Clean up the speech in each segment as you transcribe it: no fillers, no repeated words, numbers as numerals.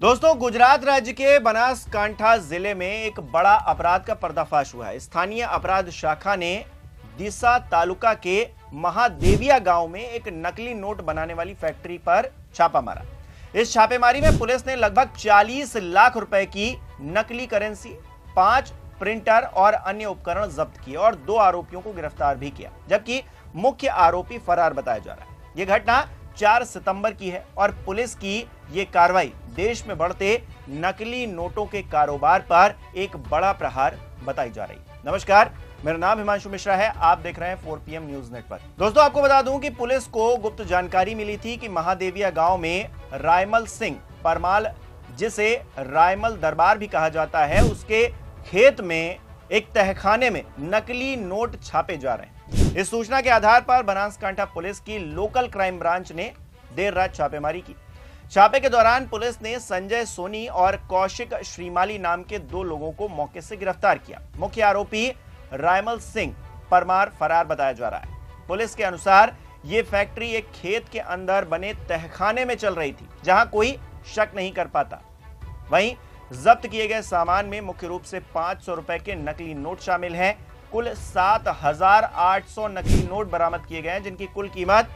दोस्तों, गुजरात राज्य के बनासकांठा जिले में एक बड़ा अपराध का पर्दाफाश हुआ है। स्थानीय अपराध शाखा ने डीसा तालुका के महादेविया गांव में एक नकली नोट बनाने वाली फैक्ट्री पर छापा मारा। इस छापेमारी में पुलिस ने लगभग 40 लाख रुपए की नकली करेंसी, 5 प्रिंटर और अन्य उपकरण जब्त किए और 2 आरोपियों को गिरफ्तार भी किया, जबकि मुख्य आरोपी फरार बताया जा रहा है। यह घटना 4 सितंबर की है और पुलिस की यह कार्रवाई देश में बढ़ते नकली नोटों के कारोबार पर एक बड़ा प्रहार बताई जा रही है। नमस्कार, मेरा नाम हिमांशु मिश्रा है। आप देख रहे हैं 4PM न्यूज नेटवर्क। दोस्तों, आपको बता दूं कि पुलिस को गुप्त जानकारी मिली थी कि महादेविया गांव में रायमल सिंह परमार, जिसे रायमल दरबार भी कहा जाता है, उसके खेत में एक तहखाने में नकली नोट छापे जा रहे हैं। इस सूचना के आधार पर बनासकांठा पुलिस की लोकल क्राइम ब्रांच ने देर रात छापेमारी की। छापे के दौरान पुलिस ने संजय सोनी और कौशिक श्रीमाली नाम के 2 लोगों को मौके से गिरफ्तार किया। मुख्य आरोपी रायमल सिंह परमार फरार बताया जा रहा है। पुलिस के अनुसार यह फैक्ट्री एक खेत के अंदर बने तहखाने में चल रही थी, जहां कोई शक नहीं कर पाता। वहीं जब्त किए गए सामान में मुख्य रूप से 500 रुपए के नकली नोट शामिल हैं। कुल 7,800 नकली नोट बरामद किए गए हैं, जिनकी कुल कीमत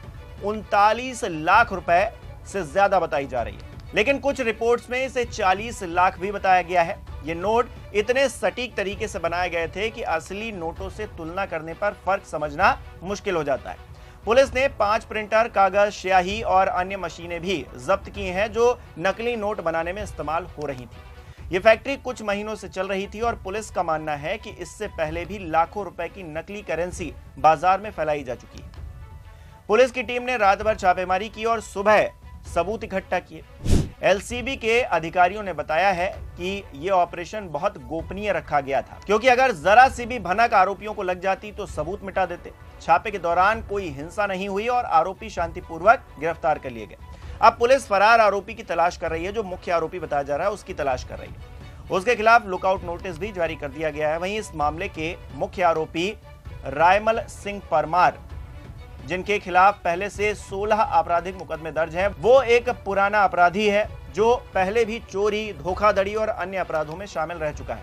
39 लाख रुपए से ज्यादा बताई जा रही है। लेकिन कुछ रिपोर्ट्स में इसे 40 लाख भी बताया गया है। ये नोट इतने सटीक तरीके से बनाए गए थे कि असली नोटों से तुलना करने पर फर्क समझना मुश्किल हो जाता है। पुलिस ने 5 प्रिंटर, कागज, स्याही और अन्य मशीनें भी जब्त की हैं, जो नकली नोट बनाने में इस्तेमाल हो रही थी। ये फैक्ट्री कुछ महीनों से चल रही थी और पुलिस का मानना है कि इससे पहले भी लाखों रुपए की नकली करेंसी बाजार में फैलाई जा चुकी है। पुलिस की टीम ने रात भर छापेमारी की और सुबह सबूत इकट्ठा किए। एलसीबी के अधिकारियों ने बताया है कि यह ऑपरेशन बहुत गोपनीय रखा गया था, क्योंकि अगर जरा सी भी भनक आरोपियों को लग जाती तो सबूत मिटा देते। छापे के दौरान कोई हिंसा नहीं हुई और आरोपी शांतिपूर्वक गिरफ्तार कर लिए गए। अब पुलिस फरार आरोपी की तलाश कर रही है। जो मुख्य आरोपी बताया जा रहा है, उसकी तलाश कर रही है। उसके खिलाफ लुकआउट नोटिस भी जारी कर दिया गया है। वहीं इस मामले के मुख्य आरोपी रायमल सिंह परमार, जिनके खिलाफ पहले से 16 आपराधिक मुकदमे दर्ज हैं, वो एक पुराना अपराधी है जो पहले भी चोरी, धोखाधड़ी और अन्य अपराधों में शामिल रह चुका है।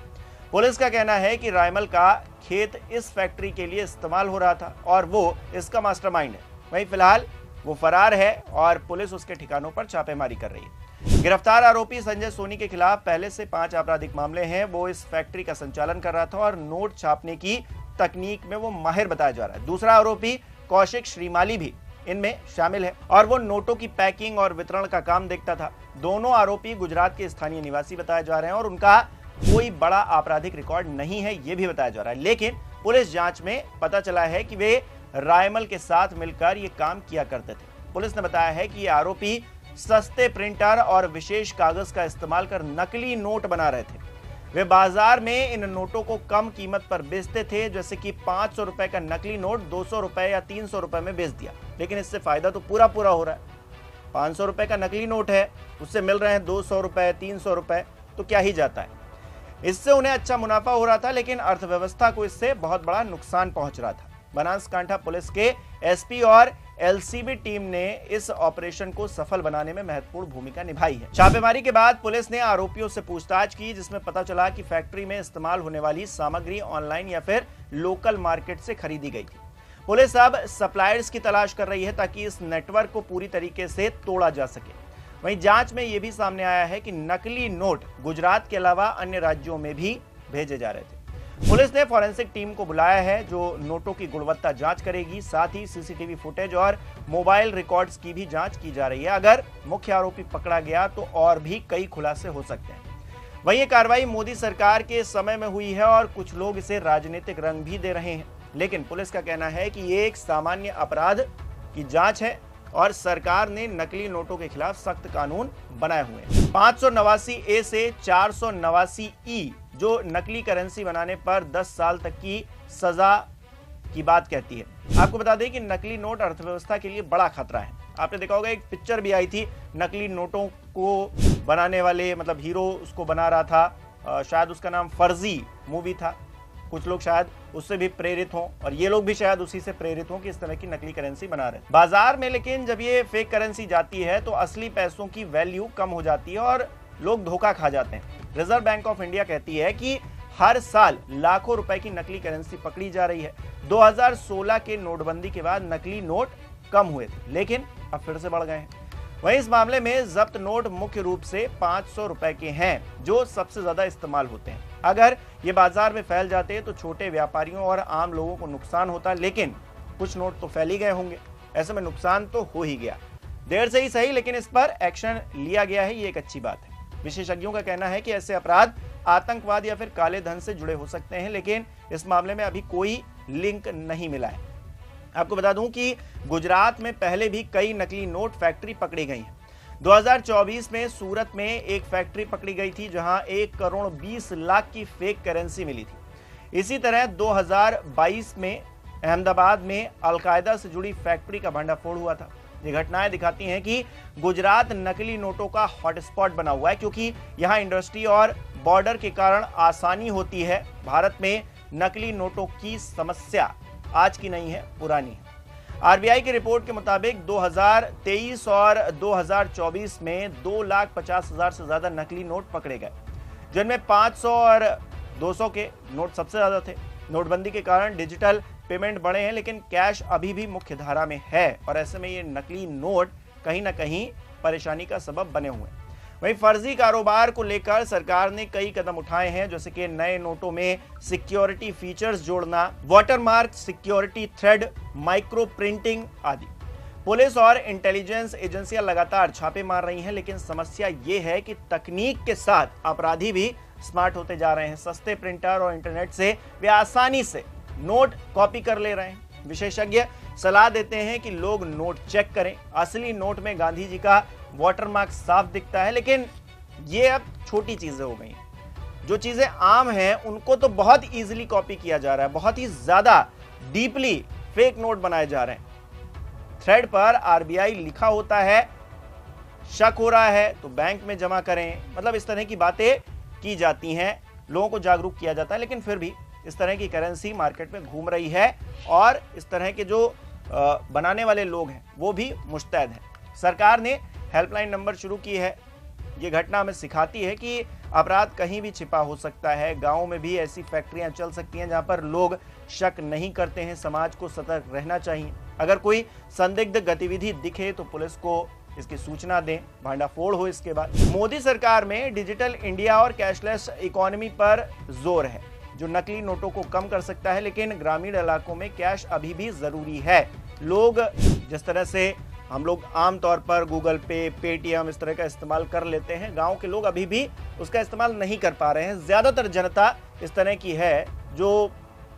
पुलिस का कहना है कि रायमल का खेत इस फैक्ट्री के लिए इस्तेमाल हो रहा था और वो इसका मास्टरमाइंड है। वहीं फिलहाल वो फरार है और पुलिस उसके ठिकानों पर छापेमारी कर रही है। गिरफ्तार आरोपी संजय सोनी के खिलाफ पहले से 5 आपराधिक मामले हैं। वो इस फैक्ट्री का संचालन कर रहा था और नोट छापने की तकनीक में वो माहिर बताया जा रहा है। दूसरा आरोपी कौशिक श्रीमाली भी इनमें शामिल है और वो नोटों की पैकिंग और वितरण का काम देखता था। दोनों आरोपी गुजरात के स्थानीय निवासी बताए जा रहे हैं और उनका कोई बड़ा आपराधिक रिकॉर्ड नहीं है, ये भी बताया जा रहा है। लेकिन पुलिस जांच में पता चला है कि वे रायमल के साथ मिलकर ये काम किया करते थे। पुलिस ने बताया है कि ये आरोपी सस्ते प्रिंटर और विशेष कागज का इस्तेमाल कर नकली नोट बना रहे थे। वे बाजार में इन नोटों को कम कीमत पर बेचते थे, जैसे कि 500 रुपए का नकली नोट 200 रुपए या 300 रुपए में बेच दिया। लेकिन इससे फायदा तो पूरा हो रहा है। 500 रुपए का नकली नोट है, उससे मिल रहे हैं 200 रुपए, 300 रुपए, तो क्या ही जाता है। इससे उन्हें अच्छा मुनाफा हो रहा था, लेकिन अर्थव्यवस्था को इससे बहुत बड़ा नुकसान पहुंच रहा था। बनासकांठा पुलिस के एसपी और एलसीबी टीम ने इस ऑपरेशन को सफल बनाने में महत्वपूर्ण भूमिका निभाई है। छापेमारी के बाद पुलिस ने आरोपियों से पूछताछ की, जिसमें पता चला कि फैक्ट्री में इस्तेमाल होने वाली सामग्री ऑनलाइन या फिर लोकल मार्केट से खरीदी गई थी। पुलिस अब सप्लायर्स की तलाश कर रही है ताकि इस नेटवर्क को पूरी तरीके से तोड़ा जा सके। वहीं जांच में यह भी सामने आया है कि नकली नोट गुजरात के अलावा अन्य राज्यों में भी भेजे जा रहे थे। पुलिस ने फॉरेंसिक टीम को बुलाया है, जो नोटों की गुणवत्ता जांच करेगी। साथ ही सीसीटीवी फुटेज और मोबाइल रिकॉर्ड्स की भी जांच की जा रही है। अगर मुख्य आरोपी पकड़ा गया तो और भी कई खुलासे हो सकते हैं। वहीं ये कार्रवाई मोदी सरकार के समय में हुई है और कुछ लोग इसे राजनीतिक रंग भी दे रहे हैं। लेकिन पुलिस का कहना है कि ये एक सामान्य अपराध की जांच है और सरकार ने नकली नोटों के खिलाफ सख्त कानून बनाए हुए हैं। 589A से 489E जो नकली करेंसी बनाने पर 10 साल तक की सजा की बात कहती है। आपको बता दें कि नकली नोट अर्थव्यवस्था के लिए बड़ा खतरा है। आपने देखा होगा, एक पिक्चर भी आई थी, नकली नोटों को बनाने वाले, मतलब हीरो उसको बना रहा था, शायद उसका नाम फर्जी मूवी था। कुछ लोग शायद उससे भी प्रेरित हों और ये लोग भी शायद उसी से प्रेरित हों कि इस तरह की नकली करेंसी बना रहे हैं बाजार में। लेकिन जब ये फेक करेंसी जाती है तो असली पैसों की वैल्यू कम हो जाती है और लोग धोखा खा जाते हैं। रिजर्व बैंक ऑफ इंडिया कहती है कि हर साल लाखों रुपए की नकली करेंसी पकड़ी जा रही है। 2016 के नोटबंदी के बाद नकली नोट कम हुए थे, लेकिन अब फिर से बढ़ गए हैं। वहीं इस मामले में जब्त नोट मुख्य रूप से 500 रुपए के हैं, जो सबसे ज्यादा इस्तेमाल होते हैं। अगर ये बाजार में फैल जाते तो छोटे व्यापारियों और आम लोगों को नुकसान होता, लेकिन कुछ नोट तो फैल ही गए होंगे, ऐसे में नुकसान तो हो ही गया। देर से ही सही, लेकिन इस पर एक्शन लिया गया है, ये एक अच्छी बात है। विशेषज्ञों का कहना है कि ऐसे अपराध आतंकवाद या फिर काले धन से जुड़े हो सकते हैं, लेकिन इस मामले में अभी कोई लिंक नहीं मिला है। आपको बता दूं कि गुजरात में पहले भी कई नकली नोट फैक्ट्री पकड़ी गई हैं। 2024 में सूरत में एक फैक्ट्री पकड़ी गई थी, जहां 1 करोड़ 20 लाख की फेक करेंसी मिली थी। इसी तरह 2022 में अहमदाबाद में अलकायदा से जुड़ी फैक्ट्री का भंडाफोड़ हुआ था। ये घटनाएं दिखाती हैं कि गुजरात नकली नोटों का हॉटस्पॉट बना हुआ है, क्योंकि यहां इंडस्ट्री और बॉर्डर के कारण आसानी होती है। भारत में नकली नोटों की समस्या आज की नहीं है, पुरानी है। आरबीआई की रिपोर्ट के मुताबिक 2023 और 2024 में 2,50,000 से ज्यादा नकली नोट पकड़े गए, जिनमें 500 और 200 के नोट सबसे ज्यादा थे। नोटबंदी के कारण डिजिटल पेमेंट बढ़े हैं, लेकिन कैश अभी भी मुख्य धारा में है, और ऐसे में ये नकली नोट कहीं ना कहीं परेशानी का सबब बने हुए हैं। वहीं फर्जी कारोबार को लेकर सरकार ने कई कदम उठाए हैं, जैसे कि नए नोटों में सिक्योरिटी फीचर्स जोड़ना, watermark, security thread, micro printing आदि। पुलिस और इंटेलिजेंस एजेंसियां लगातार छापे मार रही हैं, लेकिन समस्या ये है कि तकनीक के साथ अपराधी भी स्मार्ट होते जा रहे हैं। सस्ते प्रिंटर और इंटरनेट से वे आसानी से नोट कॉपी कर ले रहे हैं। विशेषज्ञ सलाह देते हैं कि लोग नोट चेक करें। असली नोट में गांधी जी का वाटरमार्क साफ दिखता है, लेकिन ये अब छोटी चीजें हो गई हैं। जो चीजें आम हैं उनको तो बहुत इजीली कॉपी किया जा रहा है, बहुत ही ज्यादा डीपली फेक नोट बनाए जा रहे हैं। थ्रेड पर आरबीआई लिखा होता है, शक हो रहा है तो बैंक में जमा करें, मतलब इस तरह की बातें की जाती हैं, लोगों को जागरूक किया जाता है। लेकिन फिर भी इस तरह की करेंसी मार्केट में घूम रही है, और इस तरह के जो बनाने वाले लोग हैं वो भी मुस्तैद हैं। सरकार ने हेल्पलाइन नंबर शुरू की है। ये घटना हमें सिखाती है कि अपराध कहीं भी छिपा हो सकता है। गाँव में भी ऐसी फैक्ट्रियां चल सकती हैं जहां पर लोग शक नहीं करते हैं। समाज को सतर्क रहना चाहिए। अगर कोई संदिग्ध गतिविधि दिखे तो पुलिस को इसकी सूचना दें, भांडाफोड़ हो इसके बाद। मोदी सरकार में डिजिटल इंडिया और कैशलेस इकोनॉमी पर जोर है, जो नकली नोटों को कम कर सकता है, लेकिन ग्रामीण इलाकों में कैश अभी भी जरूरी है। लोग जिस तरह से हम लोग आमतौर पर गूगल पे, पेटीएम इस तरह का इस्तेमाल कर लेते हैं, गांव के लोग अभी भी उसका इस्तेमाल नहीं कर पा रहे हैं। ज्यादातर जनता इस तरह की है जो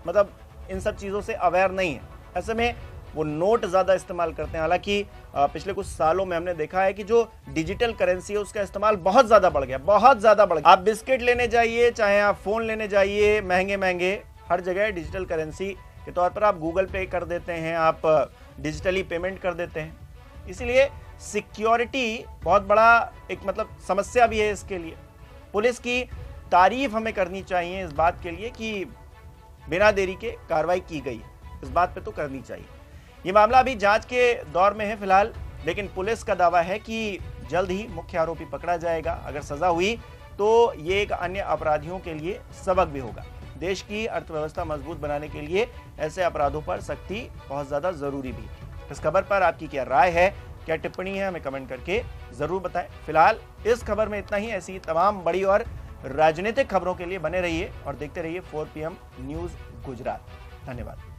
मतलब इन सब चीजों से अवेयर नहीं है। ऐसे में वो नोट ज्यादा इस्तेमाल करते हैं। हालांकि पिछले कुछ सालों में हमने देखा है कि जो डिजिटल करेंसी है उसका इस्तेमाल बहुत ज्यादा बढ़ गया, बहुत ज्यादा बढ़ गया। आप बिस्किट लेने जाइए, चाहे आप फोन लेने जाइए, महंगे महंगे, हर जगह डिजिटल करेंसी के तौर पर आप गूगल पे कर देते हैं, आप डिजिटली पेमेंट कर देते हैं। इसलिए सिक्योरिटी बहुत बड़ा एक मतलब समस्या भी है इसके लिए। पुलिस की तारीफ हमें करनी चाहिए इस बात के लिए कि बिना देरी के कार्रवाई की गई, इस बात पे तो करनी चाहिए। ये मामला अभी जांच के दौर में है फिलहाल, लेकिन पुलिस का दावा है कि जल्द ही मुख्य आरोपी पकड़ा जाएगा। अगर सजा हुई तो ये एक अन्य अपराधियों के लिए सबक भी होगा। देश की अर्थव्यवस्था मजबूत बनाने के लिए ऐसे अपराधों पर सख्ती बहुत ज्यादा जरूरी भी है। इस खबर पर आपकी क्या राय है, क्या टिप्पणी है, हमें कमेंट करके जरूर बताएं। फिलहाल इस खबर में इतना ही। ऐसी तमाम बड़ी और राजनीतिक खबरों के लिए बने रहिए और देखते रहिए 4 PM न्यूज गुजरात। धन्यवाद।